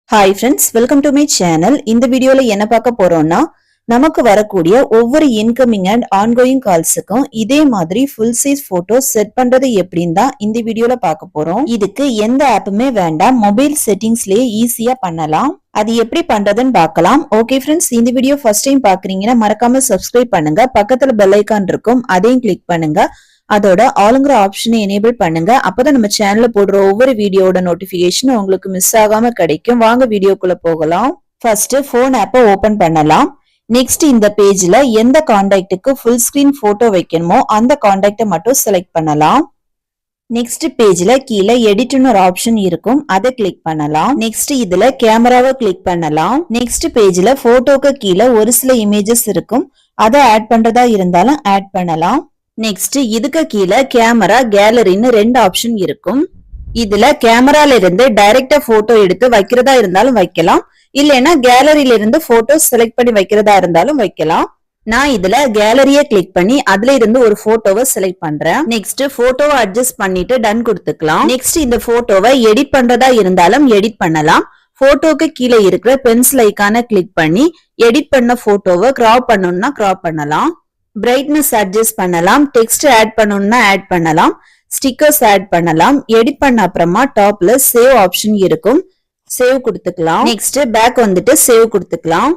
Hi friends, welcome to my channel. இந்த வீடியோல என்ன பார்க்க போறோம்னா நமக்கு வரக்கூடிய ஒவ்வொரு இன்கமிங் அண்ட் ஆன்கோயிங் கால்ஸுக்கும் இதே மாதிரி ஃபுல் சைஸ் போட்டோ செட் பண்றது எப்படின்னு தான் இந்த வீடியோல பார்க்க போறோம். இதுக்கு எந்த ஆப்புமே வேண்டாம், மொபைல் செட்டிங்ஸ்லயே ஈஸியா பண்ணலாம். அது எப்படி பண்றதுன்னு பார்க்கலாம். ஓகே ஃப்ரெண்ட்ஸ், இந்த வீடியோ ஃபர்ஸ்ட் டைம் பாக்குறீங்கன்னா மறக்காம சப்ஸ்கிரைப் பண்ணுங்க. பக்கத்துல பெல் ஐகான் இருக்கும், அதையும் கிளிக் பண்ணுங்க. அதோட ஆளுங்கிற ஆப்ஷனை எனேபிள் பண்ணுங்க. அப்பதான் நம்ம சேனல்ல போடுற ஒவ்வொரு வீடியோட நோட்டிபிகேஷன் உங்களுக்கு மிஸ் ஆகாம கிடைக்கும். வாங்க வீடியோக்குள்ள போகலாம். ஃபர்ஸ்ட் போன் ஆப்பை ஓபன் பண்ணலாம். நெக்ஸ்ட் இந்த பேஜ்ல எந்த கான்டாக்டுக்கு ஃபுல் ஸ்கிரீன் போட்டோ வைக்கணுமோ அந்த கான்டாக்டை மட்டும் செலக்ட் பண்ணலாம். நெக்ஸ்ட் பேஜ்ல கீழே எடிட்னு ஒரு ஆப்ஷன் இருக்கும், அதை கிளிக் பண்ணலாம். நெக்ஸ்ட் இதுல கேமராவை கிளிக் பண்ணலாம். நெக்ஸ்ட் பேஜ்ல போட்டோக்கு கீழே ஒரு சில இமேஜஸ் இருக்கும், அதை ஆட் பண்றதா இருந்தாலும் ஆட் பண்ணலாம். நெக்ஸ்ட் இதுக்கு கீழே கேமரா கேலரின்னு ரெண்டு ஆப்ஷன் இருக்கும். இதுல கேமரால இருந்து டைரக்டா போட்டோ எடுத்து வைக்கிறதா இருந்தாலும் வைக்கலாம், இல்லைன்னா கேலரியில இருந்து போட்டோ செலக்ட் பண்ணி வைக்கிறதா இருந்தாலும் வைக்கலாம். நான் இதுல கேலரிய கிளிக் பண்ணி அதுல இருந்து ஒரு போட்டோவை செலக்ட் பண்றேன். நெக்ஸ்ட் போட்டோவை அட்ஜஸ்ட் பண்ணிட்டு டன் கொடுத்துக்கலாம். நெக்ஸ்ட் இந்த போட்டோவை எடிட் பண்றதா இருந்தாலும் எடிட் பண்ணலாம். போட்டோக்கு கீழே இருக்கிற பென்சில் ஐகானை கிளிக் பண்ணி எடிட் பண்ண போட்டோவை கிராப் பண்ணணும்னா கிராப் பண்ணலாம். பிரைட்னஸ் அட்ஜஸ்ட் பண்ணலாம். டெக்ஸ்ட் ஆட் பண்ணணும்னா ஆட் பண்ணலாம். ஸ்டிக்கர்ஸ் ஆட் பண்ணலாம். எடிட் பண்ண அப்புறமா டாப்ல சேவ் ஆப்ஷன் இருக்கும், சேவ் கொடுத்துக்கலாம். நெக்ஸ்ட் பேக் வந்துட்டு சேவ் கொடுத்துக்கலாம்.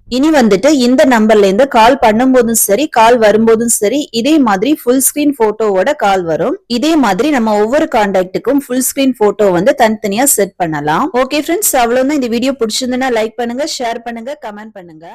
இனி வந்துட்டு இந்த நம்பர்ல இருந்து கால் பண்ணும்போதும் சரி, கால் வரும்போதும் சரி, இதே மாதிரி ஃபுல் ஸ்கிரீன் போட்டோவோட கால் வரும். இதே மாதிரி நம்ம ஒவ்வொரு கான்டாக்டுக்கும் ஃபுல் ஸ்கிரீன் போட்டோ வந்து தனித்தனியா செட் பண்ணலாம். ஓகே ஃப்ரெண்ட்ஸ், அவ்வளவுதான். இந்த வீடியோ பிடிச்சிருந்தா லைக் பண்ணுங்க, ஷேர் பண்ணுங்க, கமெண்ட் பண்ணுங்க.